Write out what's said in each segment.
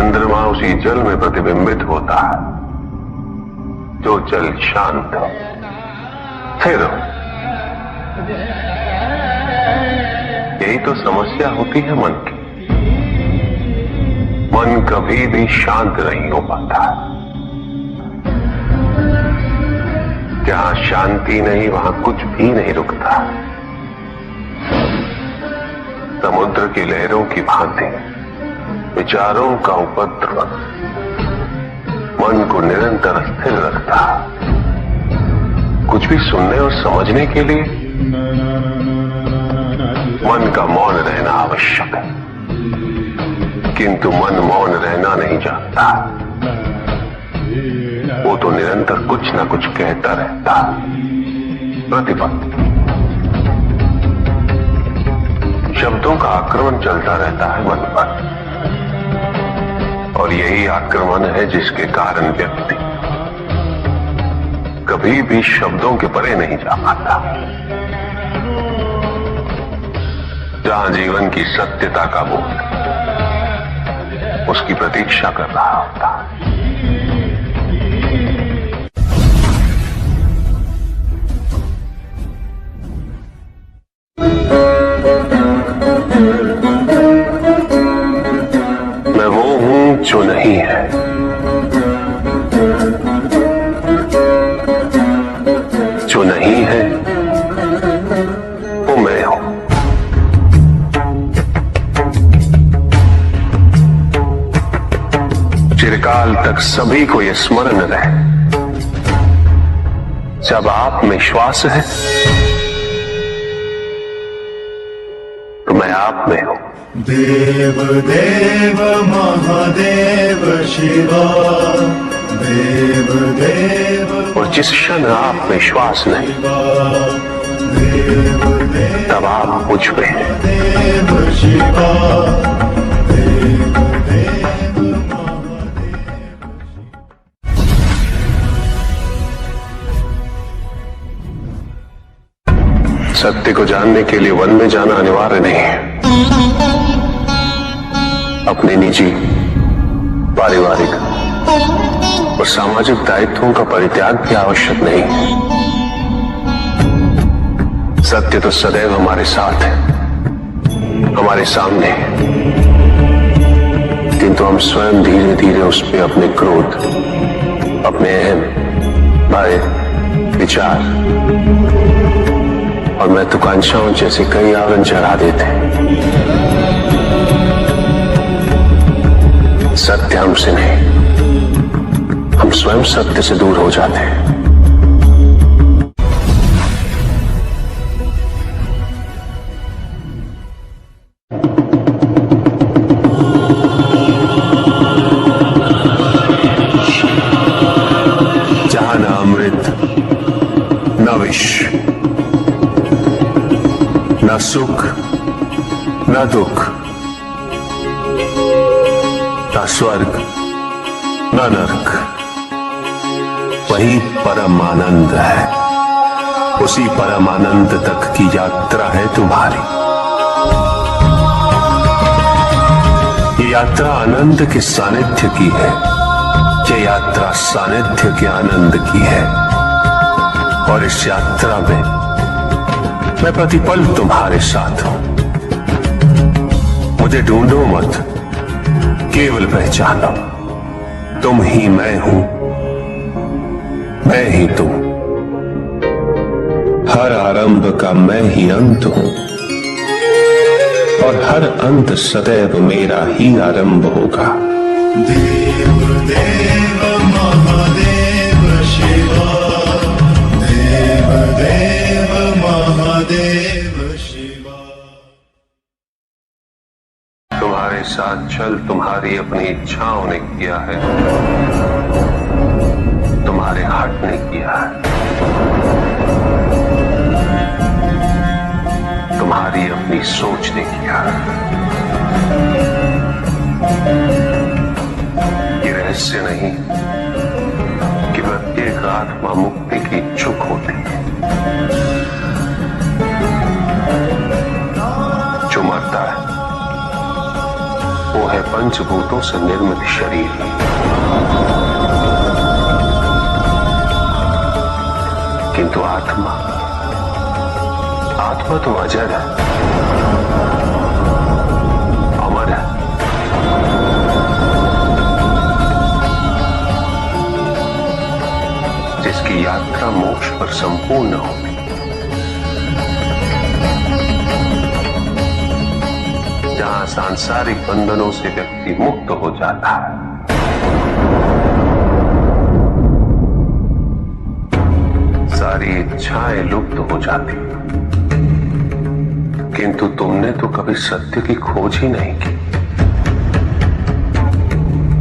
चंद्रमा उसी जल में प्रतिबिंबित होता है जो जल शांत है। फिर यही तो समस्या होती है मन की। मन कभी भी शांत नहीं हो पाता। जहां शांति नहीं वहां कुछ भी नहीं रुकता। समुद्र की लहरों की भांति विचारों का उपद्रव मन को निरंतर स्थिर रखता। कुछ भी सुनने और समझने के लिए मन का मौन रहना आवश्यक है, किंतु मन मौन रहना नहीं जानता। वो तो निरंतर कुछ ना कुछ कहता रहता। प्रतिपल शब्दों का आक्रमण चलता रहता है मन पर, और यही आक्रमण है जिसके कारण व्यक्ति कभी भी शब्दों के परे नहीं जा पाता। जहां जीवन की सत्यता का बोध उसकी प्रतीक्षा कर रहा होता। मैं वो हूं जो नहीं है, जो नहीं है वो मैं हूं। चिरकाल तक सभी को यह स्मरण रहे, जब आप में श्वास है तो मैं आप में हूं। देव देव महादेव शिवा, देव देव। और जिस क्षण आप में श्वास नहीं तब आप मुझ पे हैं। देव शिवा, देव देव महादेव। सत्य को जानने के लिए वन में जाना अनिवार्य नहीं है। अपने निजी, पारिवारिक और सामाजिक दायित्वों का परित्याग भी आवश्यक नहीं है। सत्य तो सदैव हमारे साथ है, हमारे सामने है, किंतु हम स्वयं धीरे धीरे उस पर अपने क्रोध, अपने अहम, भय, विचार और महत्वाकांक्षाओं जैसे कई आवरण चढ़ा देते हैं। सत्य हमसे नहीं, हम स्वयं सत्य से दूर हो जाते हैं। जहां न अमृत, न विष, न सुख, न दुख, न स्वर्ग, न नरक, वही परम आनंद है। उसी परम आनंद तक की यात्रा है तुम्हारी। ये यात्रा आनंद के सानिध्य की है, ये यात्रा सानिध्य के आनंद की है। और इस यात्रा में मैं प्रतिपल तुम्हारे साथ हूं। मुझे ढूंढो मत, केवल पहचानो, तुम ही मैं हूं, मैं ही तुम। हर आरंभ का मैं ही अंत हूं, और हर अंत सदैव मेरा ही आरंभ होगा। देव देव महादेव शिवा, देव देव महादेव शिवा। तुम्हारे साथ चल तुम्हारी अपनी इच्छाओं ने किया है, तुम्हारे हट ने किया है। तुम्हारी अपनी सोच ने किया है। ये रहस्य नहीं कि प्रत्येक आत्मा मुक्ति की इच्छुक होती है। जो मरता है वो है पंचभूतों से निर्मित शरीर, किंतु आत्मा तो अजर है, अमर है। जिसकी यात्रा मोक्ष पर संपूर्ण होती, जहां सांसारिक बंधनों से व्यक्ति मुक्त हो जाता है, सारी इच्छाएं लुप्त हो जाती। किंतु तुमने तो कभी सत्य की खोज ही नहीं की।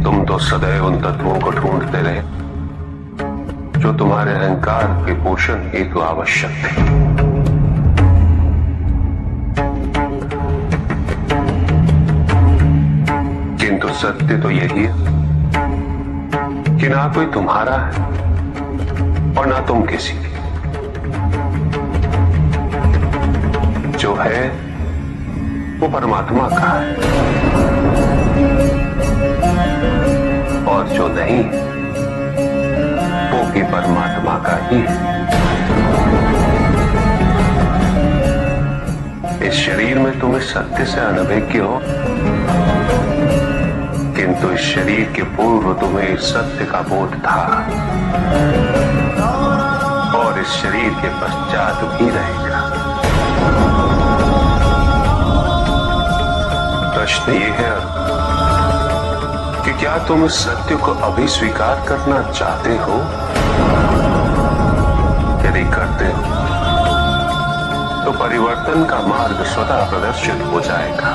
तुम तो सदैव उन तत्वों को ढूंढते रहे जो तुम्हारे अहंकार के पोषण हेतु आवश्यक थे। किंतु सत्य तो यही है कि ना कोई तुम्हारा है और ना तुम किसी की। जो है वो परमात्मा का है, और जो नहीं वो भी परमात्मा का ही है। इस शरीर में तुम इस सत्य से अनभिज्ञ हो, किंतु इस शरीर के पूर्व तुम्हें इस सत्य का बोध था, और इस शरीर के पश्चात भी रहेगा। प्रश्न ये है कि क्या तुम इस सत्य को अभी स्वीकार करना चाहते हो? यदि करते हो तो परिवर्तन का मार्ग स्वतः प्रदर्शित हो जाएगा।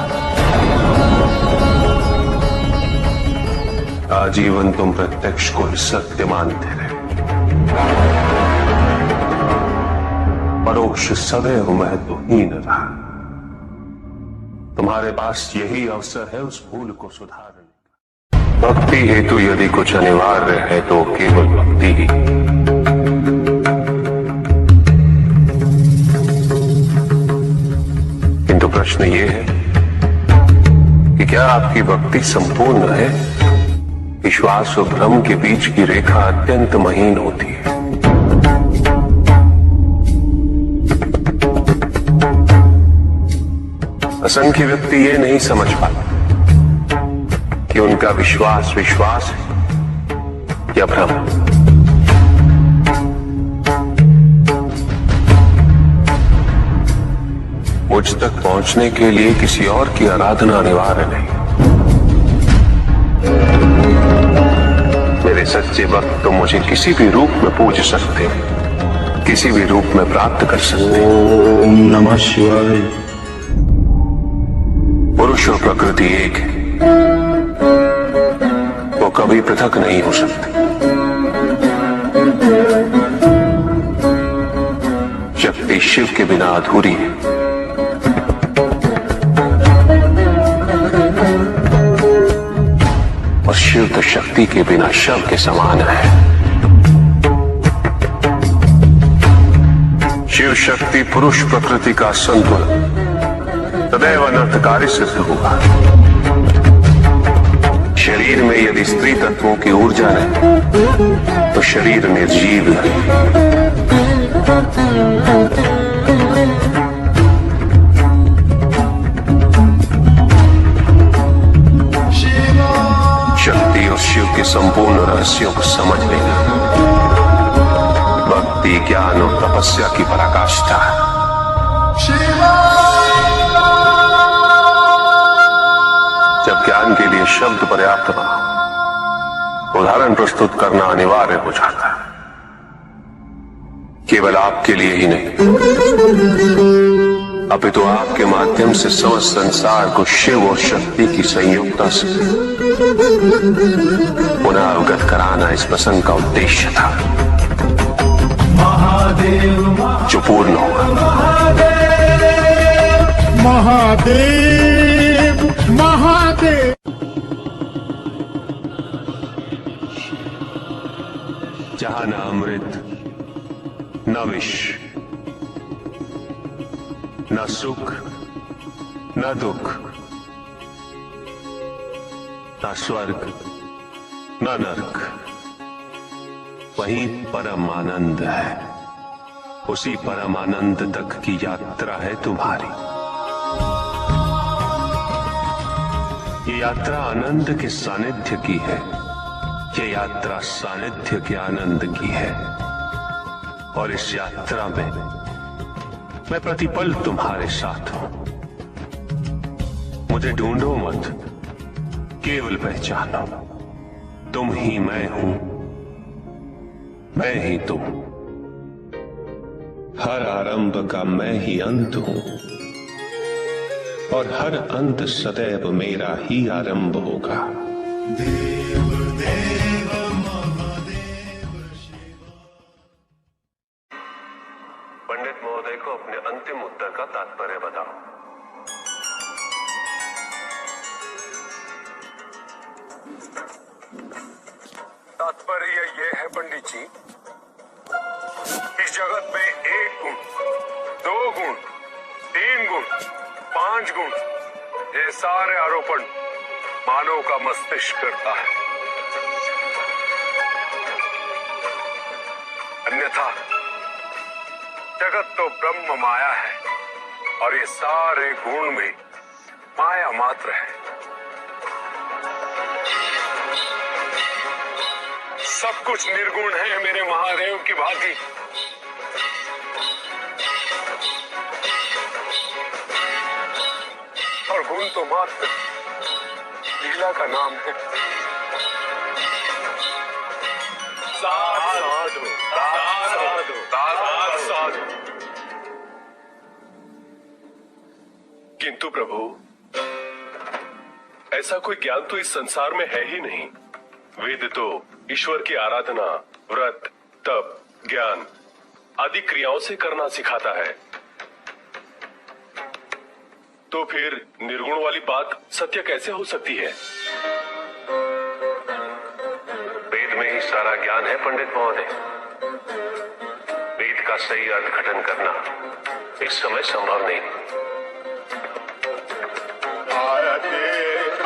आजीवन तुम प्रत्यक्ष को सत्य मानते रहे, परोक्ष सदैव महत्वहीन रहा। तुम्हारे पास यही अवसर है उस भूल को सुधारने का। भक्ति हेतु यदि कुछ अनिवार्य है तो केवल भक्ति ही। किंतु प्रश्न ये है कि क्या आपकी भक्ति संपूर्ण है? विश्वास और भ्रम के बीच की रेखा अत्यंत महीन होती है। असंख्य व्यक्ति ये नहीं समझ पाते कि उनका विश्वास विश्वास है या भ्रम। मुझ तक पहुंचने के लिए किसी और की आराधना अनिवार्य नहीं। मेरे सच्चे भक्त तो मुझे किसी भी रूप में पूज सकते, किसी भी रूप में प्राप्त कर सकते। ओम नमः शिवाय। पुरुष और प्रकृति एक है, वो कभी पृथक नहीं हो सकते। शक्ति शिव के बिना अधूरी है, और शिव तो शक्ति के बिना शव के समान है। शिव शक्ति पुरुष प्रकृति का संतुलन सदैव अनर्थकारी सिद्ध होगा। शरीर में यदि स्त्री तत्वों की ऊर्जा नहीं तो शरीर निर्जीव नहीं। शक्ति और शिव के संपूर्ण रहस्यों को समझ लेना भक्ति, ज्ञान और तपस्या की पराकाष्ठा है। जब ज्ञान के लिए शब्द पर्याप्त बना, उदाहरण प्रस्तुत करना अनिवार्य हो जाता है। केवल आपके लिए ही नहीं, अपितु आपके माध्यम से समस्त संसार को शिव और शक्ति की संयुक्ता से पुनः अवगत कराना इस प्रसंग का उद्देश्य था, जो पूर्ण होगा। महादेव महादेव। जहां न अमृत न विष, न सुख न दुख, ना स्वर्ग ना नरक, वहीं परम आनंद है। उसी परम आनंद तक की यात्रा है तुम्हारी। ये यात्रा आनंद के सानिध्य की है। ये यात्रा सानिध्य के आनंद की है। और इस यात्रा में मैं प्रतिपल तुम्हारे साथ हूं। मुझे ढूंढो मत, केवल पहचानो, तुम ही मैं हूं, मैं ही तुम। हर आरंभ का मैं ही अंत हूं, और हर अंत सदैव मेरा ही आरंभ होगा। देव देव महादेव शिव। पंडित महोदय को अपने अंतिम उत्तर का तात्पर्य बताओ। तात्पर्य ये है पंडित जी, इस जगत में 1 गुण, 2 गुण, 3 गुण, 5 गुण, ये सारे आरोपण मानव का मस्तिष्क करता है। अन्यथा जगत तो ब्रह्म माया है, और ये सारे गुण भी माया मात्र है। सब कुछ निर्गुण है मेरे महादेव की भांति। और गुण तो मात्र लीला का नाम है। साधु साधु साधु साधु। किंतु प्रभु, ऐसा कोई ज्ञान तो इस संसार में है ही नहीं। वेद तो ईश्वर की आराधना, व्रत, तप, ज्ञान आदि क्रियाओं से करना सिखाता है। तो फिर निर्गुण वाली बात सत्य कैसे हो सकती है? वेद में ही सारा ज्ञान है पंडित महोदय। वेद का सही अर्थघटन करना इस समय संभव नहीं।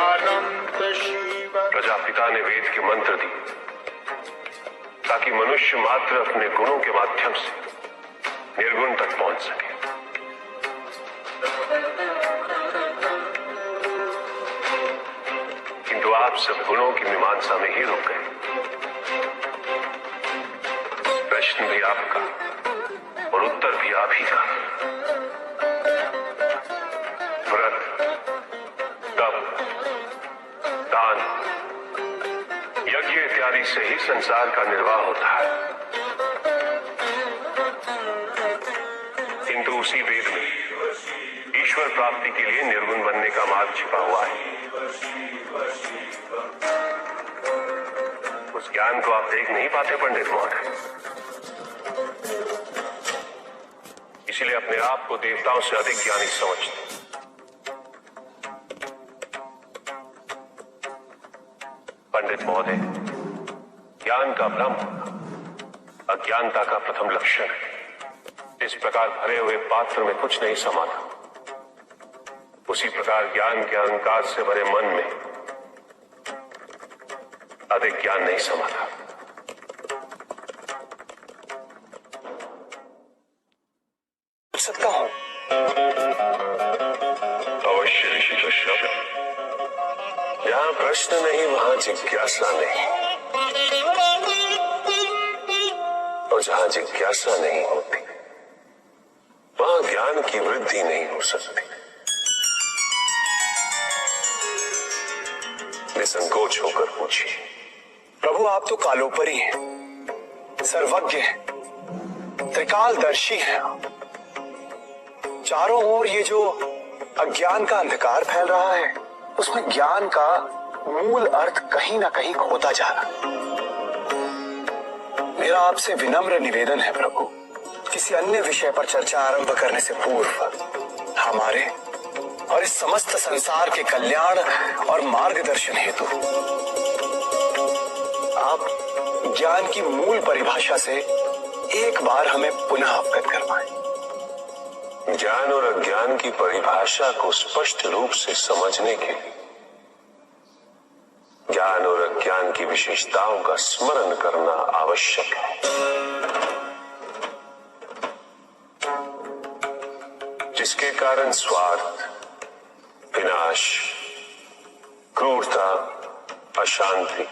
अनंत शिव। प्रजापिता ने वेद के मंत्र दिए ताकि मनुष्य मात्र अपने गुणों के माध्यम से निर्गुण तक पहुंच सके। किंतु आप सब गुणों की मीमांसा में ही रुक गए। प्रश्न भी आपका और उत्तर भी आप ही का। व्रत, तप, दान, यज्ञ इत्यादि से ही संसार का निर्वाह होता है। किंतु उसी वेद में ईश्वर प्राप्ति के लिए निर्गुण बनने का मार्ग छिपा हुआ है। उस ज्ञान को आप देख नहीं पाते पंडित महोदय। इसलिए अपने आप को देवताओं से अधिक ज्ञानी समझते। पंडित महोदय, ज्ञान का भ्रम अज्ञानता का प्रथम लक्षण है। इस प्रकार भरे हुए पात्र में कुछ नहीं समा था, उसी प्रकार ज्ञान के अहंकार से भरे मन में अधिक ज्ञान नहीं समा था। सकता हूं अवश्य ऋषि। जहां प्रश्न नहीं वहां जिज्ञासा नहीं, और जहां जिज्ञासा नहीं होती वहां ज्ञान की वृद्धि नहीं हो सकती। निसंकोच होकर पूछिए। प्रभु, आप तो कालोपरी हैं, सर्वज्ञ हैं, त्रिकालदर्शी हैं। चारों ओर ये जो अज्ञान का अंधकार फैल रहा है, उसमें ज्ञान का मूल अर्थ कहीं ना कहीं खोता जा रहा है। मेरा आपसे विनम्र निवेदन है प्रभु, किसी अन्य विषय पर चर्चा आरंभ करने से पूर्व हमारे और इस समस्त संसार के कल्याण और मार्गदर्शन हेतु आप ज्ञान की मूल परिभाषा से एक बार हमें पुनः अवगत करवाएं। ज्ञान और अज्ञान की परिभाषा को स्पष्ट रूप से समझने के लिए ज्ञान की विशेषताओं का स्मरण करना आवश्यक है, जिसके कारण स्वार्थ, विनाश, क्रूरता, अशांति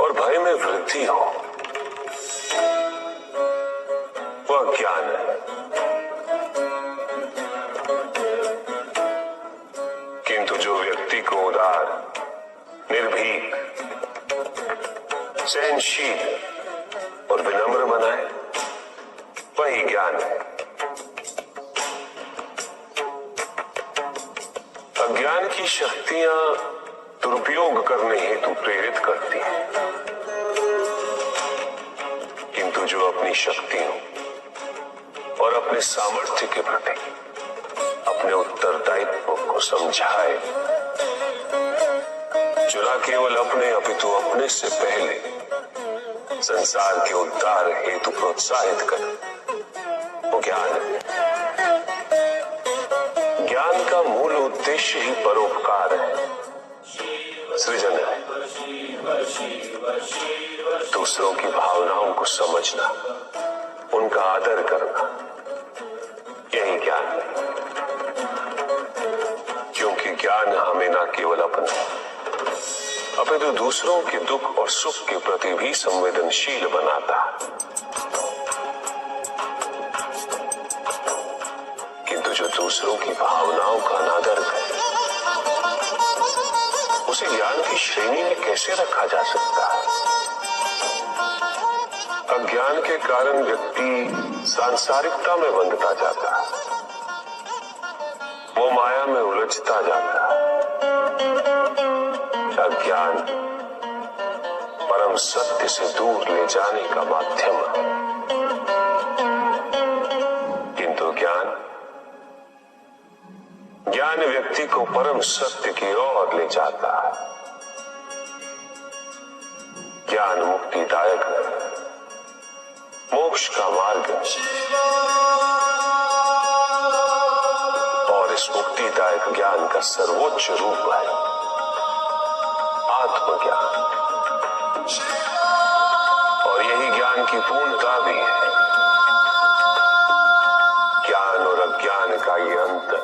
और भय में वृद्धि हो, वह ज्ञान है। किंतु जो व्यक्ति को उदार, निर्भीक, सहनशील और विनम्र बनाए, वही ज्ञान है। अज्ञान की शक्तियां दुरुपयोग करने हेतु प्रेरित करती हैं, किंतु जो अपनी शक्तियों और अपने सामर्थ्य के प्रति अपने उत्तरदायित्व को समझाए, जो न केवल अपने अपितु अपने से पहले संसार के उद्धार हेतु प्रोत्साहित करे, वो ज्ञान है। ज्ञान का मूल उद्देश्य ही परोपकार है, सृजन है, दूसरों की भावनाओं को समझना, उनका आदर करना, यही ज्ञान है। क्योंकि ज्ञान हमें न केवल अपने अपितु दूसरों के दुख और सुख के प्रति भी संवेदनशील बनाता है। किंतु जो दूसरों की भावनाओं का अनादर करे, उसे ज्ञान की श्रेणी में कैसे रखा जा सकता है? अज्ञान के कारण व्यक्ति सांसारिकता में बंधता जाता है, वो माया में उलझता जाता है। अज्ञान परम सत्य से दूर ले जाने का माध्यम है, किंतु ज्ञान व्यक्ति को परम सत्य की ओर ले जाता है। ज्ञान मुक्तिदायक है, मोक्ष का मार्ग है, और इस मुक्तिदायक ज्ञान का सर्वोच्च रूप है आत्मज्ञान, और यही ज्ञान की पूर्णता भी है। ज्ञान और अज्ञान का ये अंतर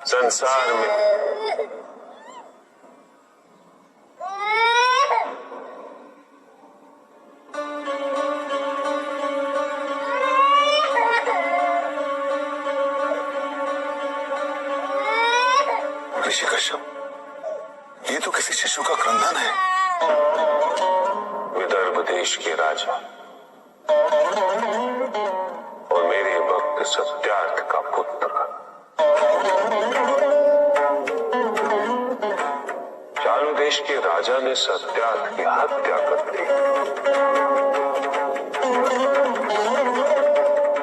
संसार में ऋषि कश्यप, ये तो किसी शिशु का क्रंदन है। विदर्भ देश के राजा और मेरे भक्त सत्यार्थ का पुत्र, चालू देश के राजा ने सत्यार्थ की हत्या कर दी।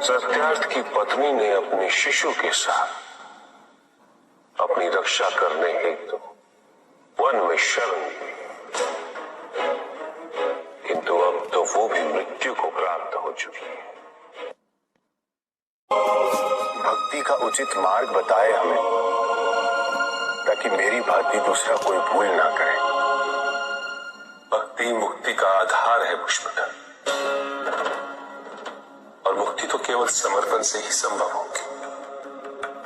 सत्यार्थ की पत्नी ने अपने शिशु के साथ अपनी रक्षा करने हेतु वन में शरण ली, किंतु अब तो वो भी मृत्यु को प्राप्त हो चुकी है। भक्ति का उचित मार्ग बताए हमें, ताकि मेरी भांति दूसरा कोई भूल ना करे। भक्ति मुक्ति का आधार है पुष्पदल, और मुक्ति तो केवल समर्पण से ही संभव होगी।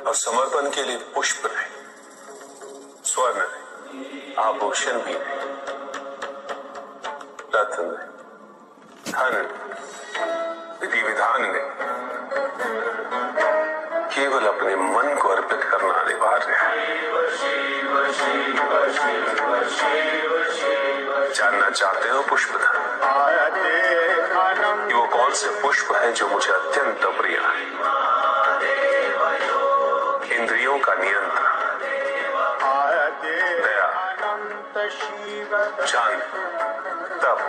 और समर्पण के लिए पुष्प नहीं, स्वर्ण नहीं, आभूषण भी नहीं, रत्न नहीं, धन, विधि विधान नहीं, केवल अपने मन को अर्पित करना अनिवार्य है। जानना चाहते हो पुष्पधर कि वो कौन से पुष्प हैं जो मुझे अत्यंत प्रिय है? इंद्रियों का नियंत्रण, दया, शांति, तप,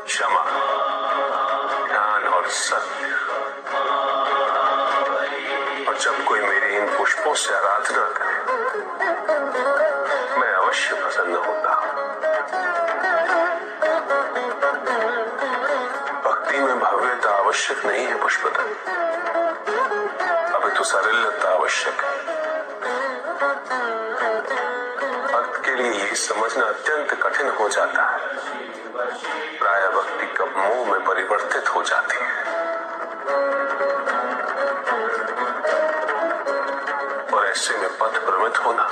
क्षमा, ध्यान और सत्य। और जब कोई मेरी इन पुष्पों से आराधना करे, मैं अवश्य प्रसन्न होता हूं। भक्ति में भव्यता आवश्यक नहीं है पुष्पदल, अभी तो सरलता आवश्यक है। भक्त के लिए ये समझना अत्यंत कठिन हो जाता है। प्राय भक्ति कब मोह में परिवर्तित हो जाती है और ऐसे में पथ भ्रमित होना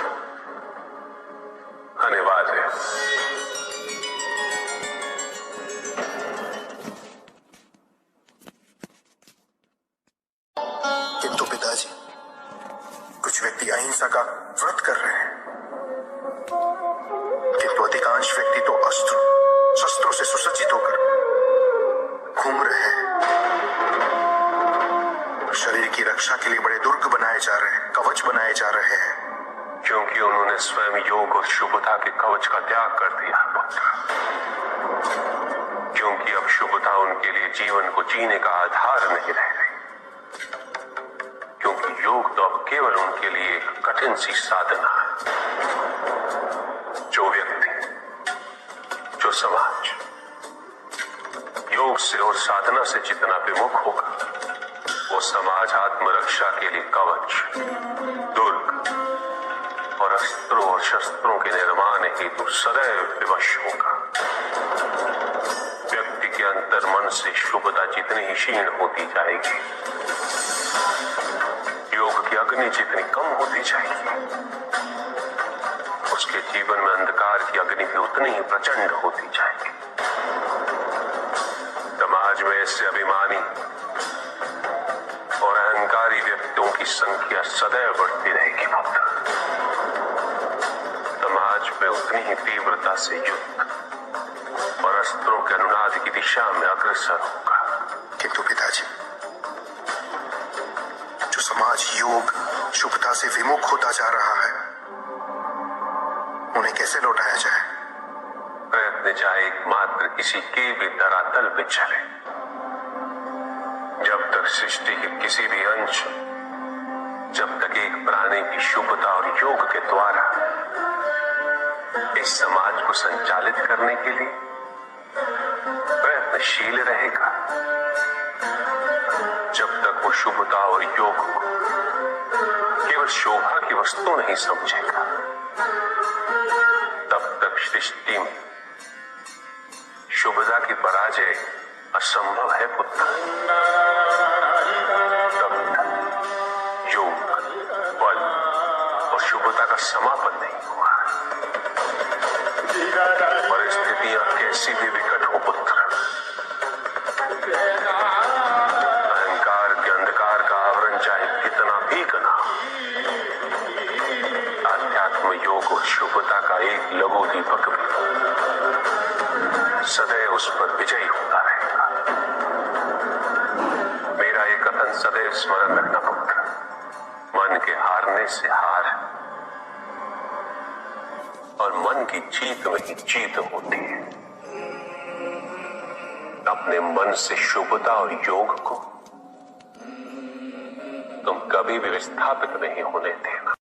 अनिवार्य है। किंतु पिताजी, कुछ व्यक्ति अहिंसा का व्रत कर रहे हैं, किंतु अधिकांश व्यक्ति तो अस्त्र शस्त्रों से सुसज्जित होकर घूम रहे हैं। शरीर की रक्षा के लिए बड़े दुर्ग बनाए जा रहे हैं, कवच बनाए जा रहे हैं, क्योंकि उन्होंने स्वयं योग और शुभता के कवच का त्याग कर दिया पुत्र। क्योंकि अब शुभता उनके लिए जीवन को जीने का आधार नहीं रह गई, क्योंकि योग तो अब केवल उनके लिए एक कठिन सी साधना है। जो व्यक्ति, जो समाज योग से और साधना से जितना विमुख होगा, वो समाज आत्मरक्षा के लिए कवच, दुर्ग और अस्त्रों और शस्त्रों के निर्माण हेतु सदैव विवश होगा। व्यक्ति के अंतर मन से शुभता जितनी ही क्षीण होती जाएगी, योग की अग्नि जितनी कम होती जाएगी, उसके जीवन में अंधकार की अग्नि भी उतनी ही प्रचंड होती जाएगी। समाज में ऐसे अभिमानी और अहंकारी व्यक्तियों की संख्या सदैव बढ़ती रहेगी पुत्र। समाज में उतनी ही तीव्रता से युद्ध और अस्त्रों के अनुनाद की दिशा में अग्रसर होगा। किंतु पिताजी, जो समाज योग शुभता से विमुख होता जा रहा है, उन्हें कैसे लौटाया जाए? प्रयत्न चाहे एकमात्र किसी के भी धरातल पे चले। जब तक सृष्टि के किसी भी अंश, जब तक एक प्राणी की शुभता और योग के द्वारा इस समाज को संचालित करने के लिए प्रयत्नशील रहेगा, जब तक वो शुभता और योग को केवल शोभा की वस्तु नहीं समझेगा, तब तक सृष्टि में शुभता की पराजय असंभव है पुत्र। तब तक योग, बल और शुभता का समापन नहीं हुआ। परिस्थितियां कैसी भी विकट हो पुत्र, अहंकार के अंधकार का आवरण चाहे कितना भी घना, आध्यात्म योग और शुभता का एक लघु दीपक भी सदैव उस पर विजयी होता रहेगा। मेरा ये कथन सदैव स्मरण रखना पुत्र। मन के हारने से हार और मन की जीत में ही जीत होती है। अपने मन से शुभता और योग को तुम कभी भी विस्थापित नहीं होने देना।